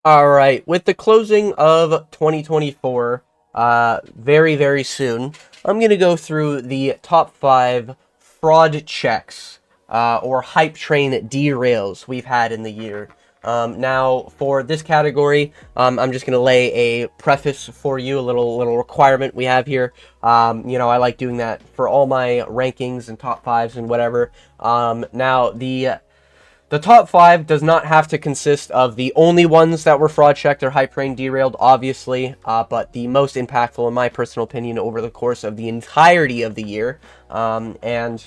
All right, with the closing of 2024, very, very soon, I'm going to go through the top 5 fraud checks, or hype train derails we've had in the year. Now, for this category, I'm just going to lay a preface for you, a little requirement we have here. I like doing that for all my rankings and top 5s and whatever. Now, the top 5 does not have to consist of the only ones that were fraud checked or hype train derailed, obviously, but the most impactful, in my personal opinion, over the course of the entirety of the year. And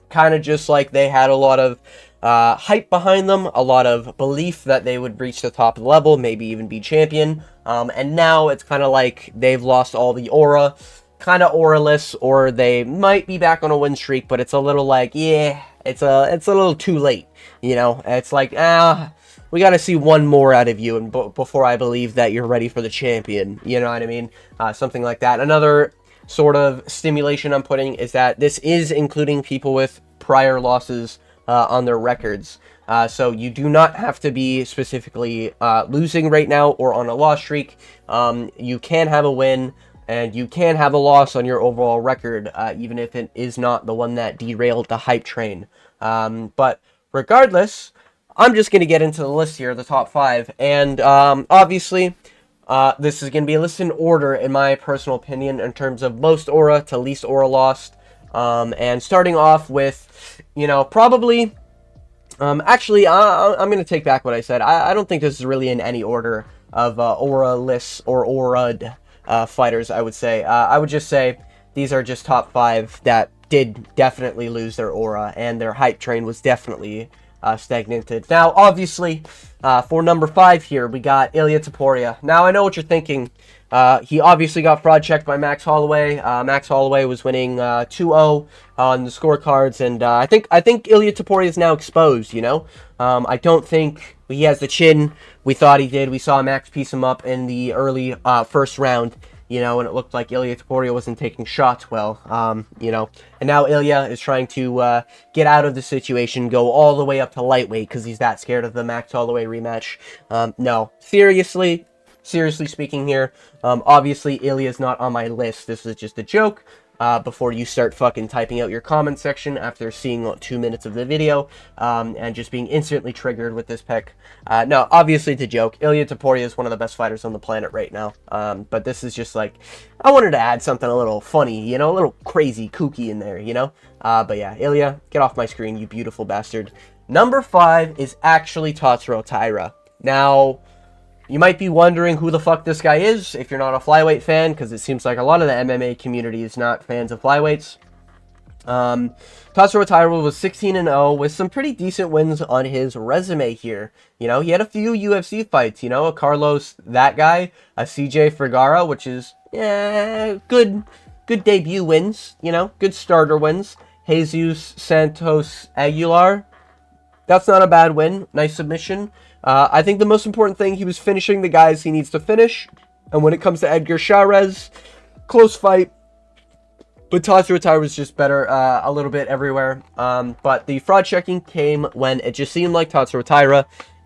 kind of just like they had a lot of hype behind them, a lot of belief that they would reach the top of the level, maybe even be champion. And now it's kind of like they've lost all the aura, kind of auraless, or they might be back on a win streak, but it's a little like, yeah, it's a little too late. It's like, we got to see one more out of you and before I believe that you're ready for the champion. You know what I mean? Something like that. Another sort of stimulation I'm putting is that this is including people with prior losses on their records. So you do not have to be specifically losing right now or on a loss streak. You can have a win and you can have a loss on your overall record, even if it is not the one that derailed the hype train. But regardless, I'm just going to get into the list here, the top 5. And obviously, this is going to be a list in order, in my personal opinion, in terms of most aura to least aura lost. And starting off with, probably... actually, I'm going to take back what I said. I don't think this is really in any order of aura-less or aura'd fighters, I would say. I would just say these are just top 5 that did definitely lose their aura, and their hype train was definitely stagnated. Now, obviously, for number 5 here, we got Ilia Topuria. Now, I know what you're thinking. He obviously got fraud checked by Max Holloway. Max Holloway was winning 2-0 on the scorecards, and I think Ilia Topuria is now exposed. I don't think he has the chin we thought he did. We saw Max piece him up in the early first round. And it looked like Ilia Topuria wasn't taking shots well, and now Ilia is trying to get out of the situation, go all the way up to lightweight because he's that scared of the Max Holloway rematch. No, seriously speaking here, obviously Ilya's not on my list. This is just a joke. Before you start fucking typing out your comment section after seeing 2 minutes of the video, and just being instantly triggered with this pick. No, obviously it's a joke. Ilia Topuria is one of the best fighters on the planet right now. But this is just like, I wanted to add something a little funny, a little crazy, kooky in there, But yeah, Ilya, get off my screen, you beautiful bastard. Number 5 is actually Tatsuro Taira. Now, you might be wondering who the fuck this guy is if you're not a flyweight fan, because it seems like a lot of the MMA community is not fans of flyweights. Tatsuro Taira was 16-0 with some pretty decent wins on his resume here. He had a few UFC fights, a Carlos, that guy, a CJ Vergara, which is, good debut wins, good starter wins. Jesus Santos Aguilar, that's not a bad win. Nice submission. I think the most important thing, he was finishing the guys he needs to finish. And when it comes to Edgar Chavez, close fight. But Tatsuro Taira was just better a little bit everywhere. But the fraud checking came when it just seemed like Tatsuro Taira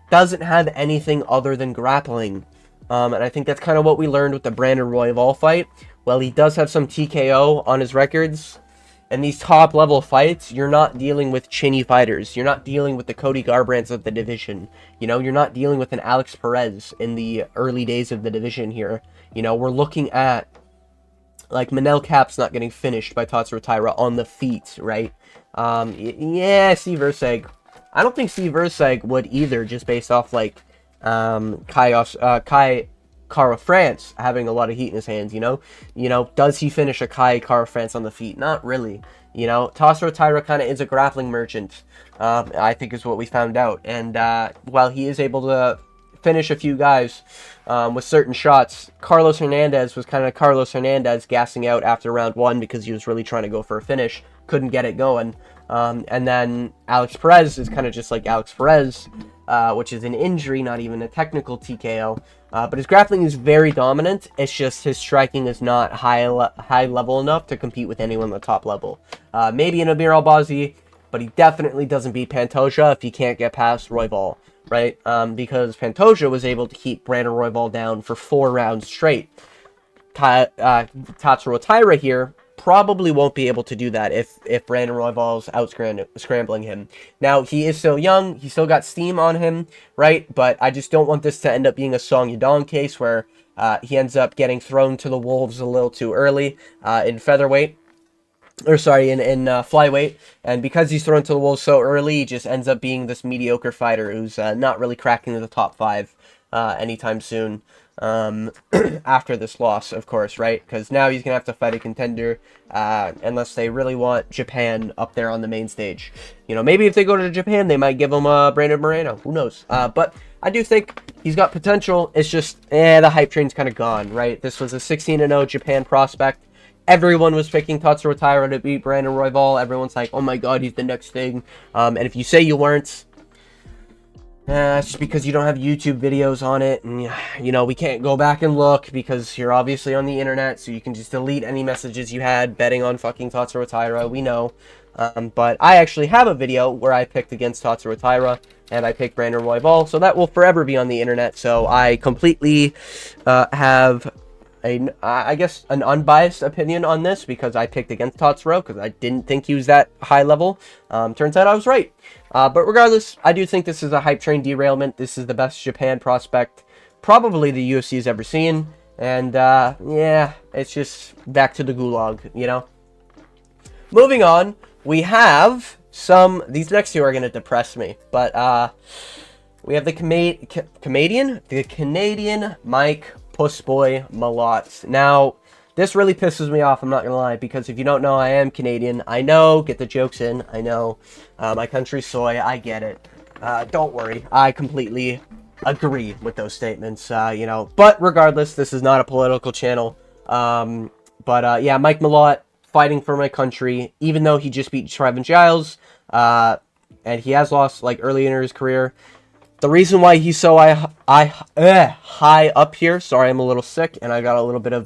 doesn't have anything other than grappling. And I think that's kind of what we learned with the Brandon Royval fight. Well, he does have some TKO on his records. In these top-level fights, you're not dealing with chinny fighters. You're not dealing with the Cody Garbrandts of the division. You're not dealing with an Alex Perez in the early days of the division here. We're looking at, like, Manel Cap's not getting finished by Tatsuro Taira on the feet, right? Yeah, Steve Verseg. I don't think Steve Verseg would either, just based off, like, Kai Kara France having a lot of heat in his hands, does he finish a Kai Kara France on the feet? Not really. Tatsuro Taira kind of is a grappling merchant, I think is what we found out. And while he is able to finish a few guys with certain shots, Carlos Hernandez was kind of Carlos Hernandez gassing out after round 1 because he was really trying to go for a finish, couldn't get it going. And then Alex Perez is kind of just like Alex Perez, which is an injury, not even a technical TKO. But his grappling is very dominant. It's just his striking is not high level enough to compete with anyone at the top level. Maybe an Amir Albazi, but he definitely doesn't beat Pantoja if he can't get past Royval. right? Because Pantoja was able to keep Brandon Royval down for 4 rounds straight. Tatsuro Taira here probably won't be able to do that if Brandon Royval's out scrambling him. Now, he is still young. He still got steam on him, right? But I just don't want this to end up being a Song Yadong case where he ends up getting thrown to the wolves a little too early in featherweight. Or sorry, in flyweight. And because he's thrown to the wolves so early, he just ends up being this mediocre fighter who's not really cracking the top 5 anytime soon. After this loss, of course, right? Because now he's going to have to fight a contender, unless they really want Japan up there on the main stage. You know, maybe if they go to Japan, they might give him Brandon Moreno. Who knows? But I do think he's got potential. It's just, the hype train's kind of gone, right? This was a 16-0 Japan prospect. Everyone was picking Tatsuro Taira to beat Brandon Royval. Everyone's like, oh my god, he's the next thing. And if you say you weren't, it's just because you don't have YouTube videos on it, and, you know, we can't go back and look because you're obviously on the internet, so you can just delete any messages you had betting on fucking Tatsuro Taira, we know. But I actually have a video where I picked against Tatsuro Taira, and I picked Brandon Royval, so that will forever be on the internet, so I completely have I guess an unbiased opinion on this because I picked against Tatsuro because I didn't think he was that high level. Turns out I was right. But regardless, I do think this is a hype train derailment. This is the best Japan prospect probably the UFC has ever seen. And yeah, it's just back to the gulag, you know? Moving on, we have these next two are going to depress me. But we have the Canadian Mike Pussboy Malott. Now, this really pisses me off, I'm not gonna lie, because if you don't know, I am Canadian. I know, get the jokes in, I know. My country's soy, I get it. Don't worry, I completely agree with those statements, you know. But regardless, this is not a political channel. Yeah, Mike Malott, fighting for my country, even though he just beat Trevin Giles, and he has lost, like, early in his career. The reason why he's so high up here, sorry, I'm a little sick, and I got a little bit of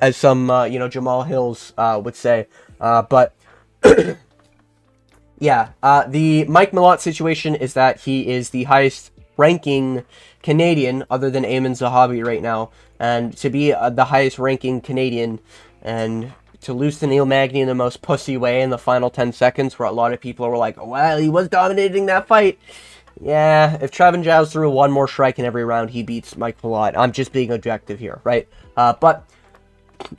as some, you know, Jamal Hills would say. But, yeah, the Mike Malott situation is that he is the highest ranking Canadian, other than Ayman Zahabi right now, and to be the highest ranking Canadian, and to lose to Neil Magny in the most pussy way in the final 10 seconds, where a lot of people were like, well, he was dominating that fight. Yeah, if Trevin Giles threw one more strike in every round, he beats Mike Malott. I'm just being objective here, right? But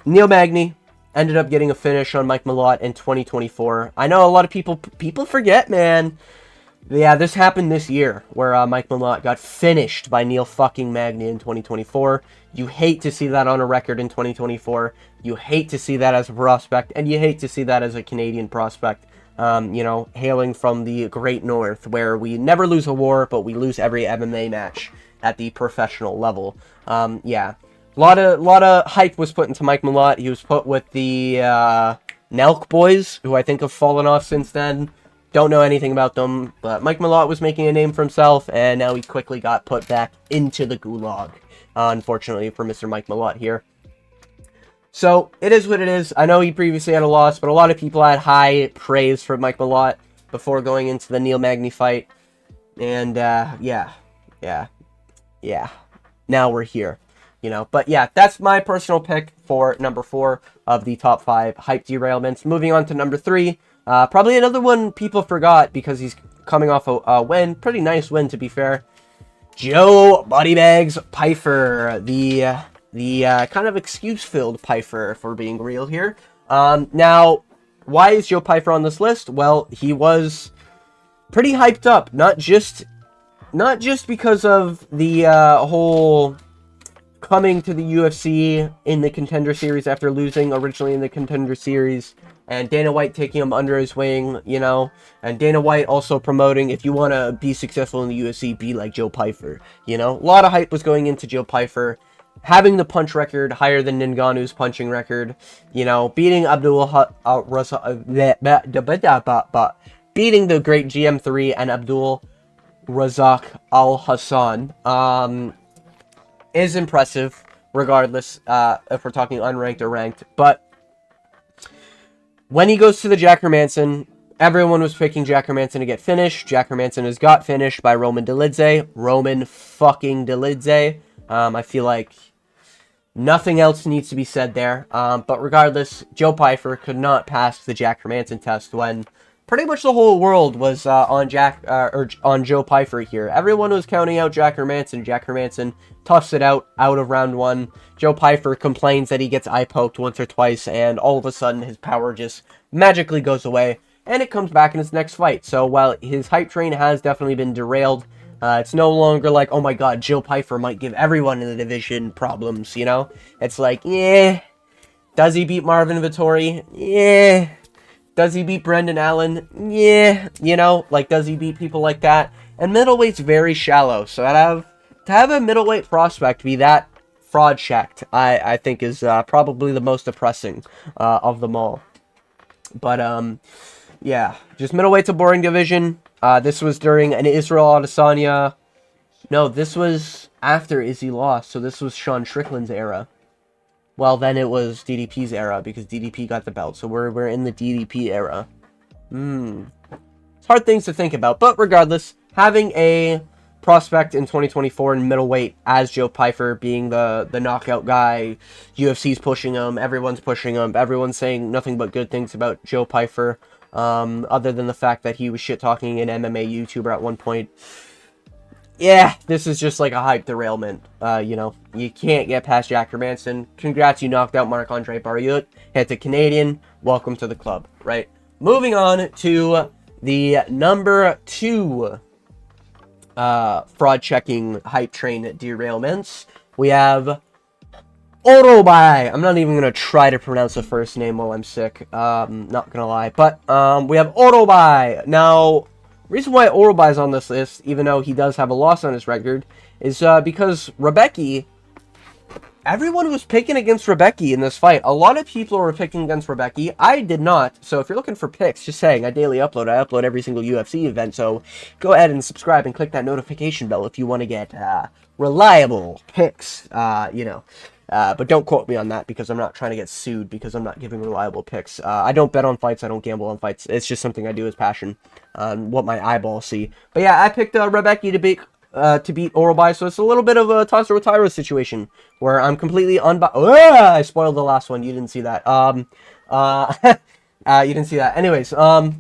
Neil Magny ended up getting a finish on Mike Malott in 2024. I know a lot of people forget, man. Yeah, this happened this year, where Mike Malott got finished by Neil fucking Magny in 2024. You hate to see that on a record in 2024. You hate to see that as a prospect, and you hate to see that as a Canadian prospect. You know, hailing from the Great North, where we never lose a war, but we lose every MMA match at the professional level. Yeah, a lot of hype was put into Mike Malott. He was put with the Nelk boys, who I think have fallen off since then. Don't know anything about them, but Mike Malott was making a name for himself, and now he quickly got put back into the gulag, unfortunately for Mr. Mike Malott here. So, it is what it is. I know he previously had a loss, but a lot of people had high praise for Mike Malott before going into the Neil Magny fight. And, yeah. Now we're here, you know. But, yeah, that's my personal pick for number 4 of the top 5 hype derailments. Moving on to number 3. Probably another one people forgot because he's coming off a win. Pretty nice win, to be fair. Joe Buddybags Pyfer. The kind of excuse-filled Pyfer, if we're being real here. Now, why is Joe Pyfer on this list? Well, he was pretty hyped up. Not just because of the whole coming to the UFC in the Contender Series after losing originally in the Contender Series, and Dana White taking him under his wing, you know, and Dana White also promoting, if you want to be successful in the UFC, be like Joe Pyfer, you know. A lot of hype was going into Joe Pyfer, having the punch record higher than Ngannou's punching record, you know, beating beating the great GM3 and Abdul Razak Al Hassan, is impressive, regardless, if we're talking unranked or ranked. But when he goes to the Jack Hermanson, Everyone was picking Jack Hermanson to get finished. Jack Hermanson has got finished by Roman Dolidze. Roman fucking Dolidze. I feel like nothing else needs to be said there. But regardless, Joe Pyfer could not pass the Jack Hermanson test when pretty much the whole world was on Joe Pyfer here. Everyone was counting out Jack Hermanson. Jack Hermanson toughs it out of round 1. Joe Pyfer complains that he gets eye poked once or twice, and all of a sudden his power just magically goes away, and it comes back in his next fight. So while his hype train has definitely been derailed, it's no longer like, oh my god, Joe Pyfer might give everyone in the division problems, you know? It's like, yeah. Does he beat Marvin Vettori? Yeah. Does he beat Brendan Allen? Yeah. You know, like, does he beat people like that? And middleweight's very shallow, so to have a middleweight prospect be that fraud checked, I think is probably the most depressing of them all. But, yeah, just middleweight's a boring division. This was during an Israel Adesanya. No, this was after Izzy lost, so this was Sean Strickland's era. Well, then it was DDP's era, because DDP got the belt, so we're in the DDP era. It's hard things to think about, but regardless, having a prospect in 2024 in middleweight as Joe Pyfer, being the knockout guy, UFC's pushing him, everyone's pushing him, everyone's saying nothing but good things about Joe Pyfer, other than the fact that he was shit-talking an MMA YouTuber at one point. Yeah, this is just like a hype derailment. You know, you can't get past Jack Hermanson. Congrats, you knocked out Marc-Andre Barriault. Head to Canadian. Welcome to the club, right? Moving on to the number 2 fraud-checking hype train derailments. We have Orolbai. I'm not even going to try to pronounce the first name while I'm sick. Not going to lie. But we have Orolbai. Now, reason why Orolbai is on this list, even though he does have a loss on his record, is because Rebecki, everyone was picking against Rebecki in this fight. A lot of people were picking against Rebecki. I did not. So if you're looking for picks, just saying, I daily upload. I upload every single UFC event. So go ahead and subscribe and click that notification bell if you want to get reliable picks, you know. But don't quote me on that, because I'm not trying to get sued because I'm not giving reliable picks. I don't bet on fights. I don't gamble on fights. It's just something I do as passion, what my eyeballs see. But yeah, I picked Rebecki to beat Orolbai, so it's a little bit of a Tatsuro Taira situation where I'm completely I spoiled the last one. You didn't see that. You didn't see that. Anyways, a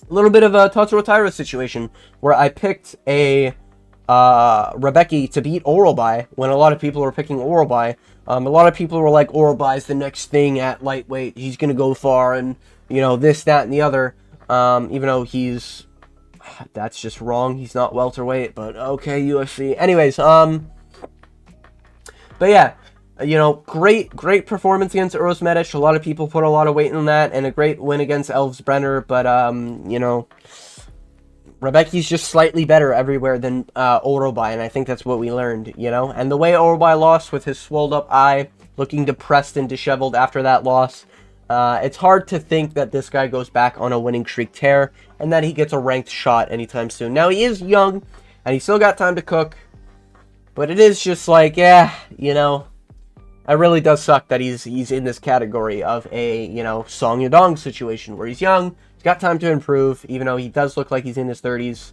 little bit of a Tatsuro Taira situation where I picked a Rebecki to beat Orolbai when a lot of people were picking Orolbai. A lot of people were like, Orolbai's the next thing at lightweight. He's going to go far, and, you know, this, that, and the other. Even though that's just wrong. He's not welterweight, but okay, UFC. Anyways, but yeah, you know, great performance against Uros Medic. A lot of people put a lot of weight in that, and a great win against Elves Brenner, but, you know, Rebecki's just slightly better everywhere than Orolbai, and I think that's what we learned, you know? And the way Orolbai lost with his swelled up eye, looking depressed and disheveled after that loss, it's hard to think that this guy goes back on a winning streak tear, and that he gets a ranked shot anytime soon. Now, he is young, and he's still got time to cook, but it is just like, yeah, you know, it really does suck that he's in this category of a, you know, Song Yadong situation, where he's young, got time to improve, even though he does look like he's in his 30s.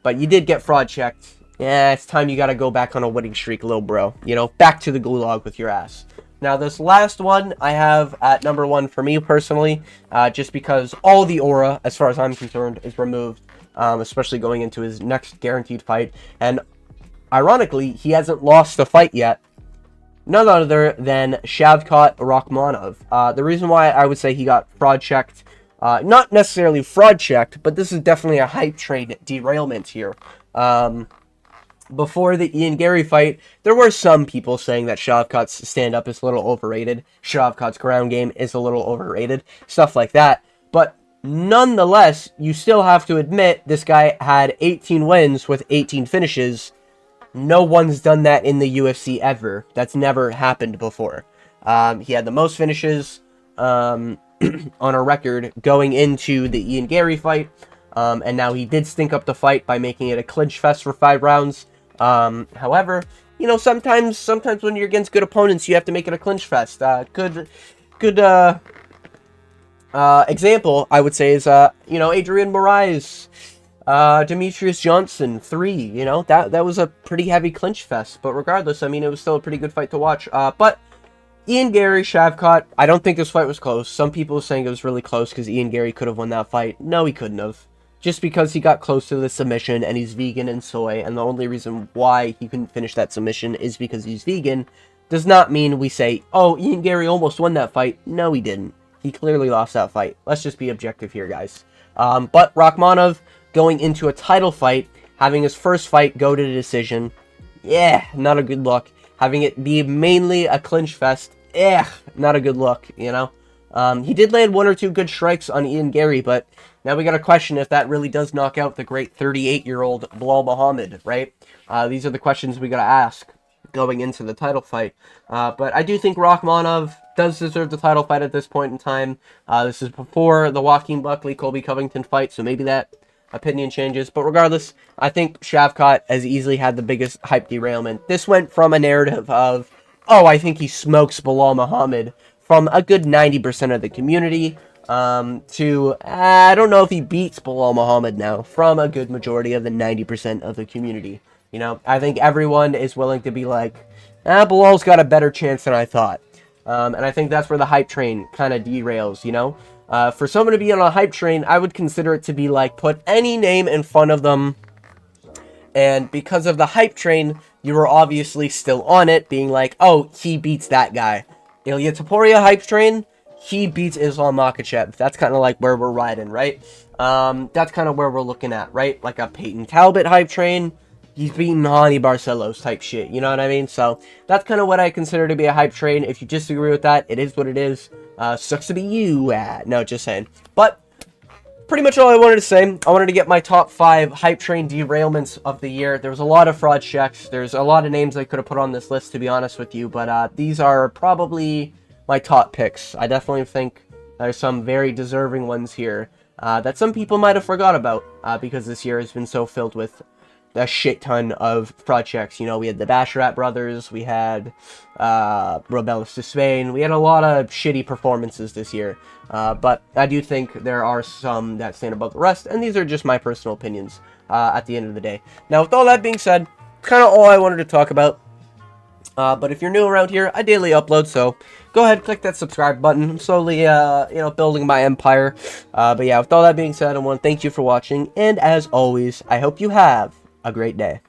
But you did get fraud checked. Yeah, it's time you gotta go back on a winning streak, little bro. You know, back to the gulag with your ass. Now, this last one I have at number 1 for me personally, just because all the aura, as far as I'm concerned, is removed, especially going into his next guaranteed fight. And ironically, he hasn't lost the fight yet. None other than Shavkat Rakhmonov. The reason why I would say he got fraud checked, not necessarily fraud checked, but this is definitely a hype train derailment here. Before the Ian Gary fight, there were some people saying that Shavkat's stand-up is a little overrated, Shavkat's ground game is a little overrated, stuff like that. But nonetheless, you still have to admit this guy had 18 wins with 18 finishes. No one's done that in the UFC ever. That's never happened before. He had the most finishes on a record going into the Ian Gary fight, and now he did stink up the fight by making it a clinch fest for 5 rounds. However, you know, sometimes when you're against good opponents, you have to make it a clinch fest. Good Example, I would say, is, Adrian Moraes, Demetrius Johnson, 3, that was a pretty heavy clinch fest, but regardless, I mean, it was still a pretty good fight to watch, but Ian Gary, Shavkat, I don't think this fight was close. Some people are saying it was really close because Ian Gary could have won that fight. No, he couldn't have. Just because he got close to the submission and he's vegan and soy, and the only reason why he couldn't finish that submission is because he's vegan, does not mean we say, oh, Ian Gary almost won that fight. No, he didn't. He clearly lost that fight. Let's just be objective here, guys. But Rakhmonov going into a title fight, having his first fight go to decision, yeah, not a good look. Having it be mainly a clinch fest, not a good look, He did land 1 or 2 good strikes on Ian Gary, but now we got to question if that really does knock out the great 38-year-old Bilal Muhammad, right? These are the questions we got to ask going into the title fight. But I do think Rakhmonov does deserve the title fight at this point in time. This is before the Joaquin Buckley-Colby Covington fight, so maybe that opinion changes. But regardless, I think Shavkat has easily had the biggest hype derailment. This went from a narrative of, oh, I think he smokes Bilal Muhammad, from a good 90% of the community, to, I don't know if he beats Bilal Muhammad now, from a good majority of the 90% of the community. I think everyone is willing to be like, Bilal's got a better chance than I thought. And I think that's where the hype train kind of derails, For someone to be on a hype train, I would consider it to be like, put any name in front of them, and because of the hype train, you were obviously still on it, being like, oh, he beats that guy. Ilya Topuria hype train, he beats Islam Makhachev. That's kind of like where we're riding, right? That's kind of where we're looking at, right? Like a Peyton Talbot hype train, he's beating Hani Barcelos type shit, you know what I mean? So that's kind of what I consider to be a hype train. If you disagree with that, it is what it is. Sucks to be you. No, just saying. But pretty much all I wanted to say. I wanted to get my top 5 hype train derailments of the year. There was a lot of fraud checks. There's a lot of names I could have put on this list, to be honest with you. But these are probably my top picks. I definitely think there's some very deserving ones here that some people might have forgot about because this year has been so filled with a shit ton of fraud checks. We had the Basharat brothers, we had Robelis de Spain, we had a lot of shitty performances this year, but I do think there are some that stand above the rest, and these are just my personal opinions at the end of the day. Now, with all that being said, kind of all I wanted to talk about, but if you're new around here, I daily upload, so go ahead, click that subscribe button. I'm slowly, building my empire, but yeah, with all that being said, I want to thank you for watching, and as always, I hope you have a great day.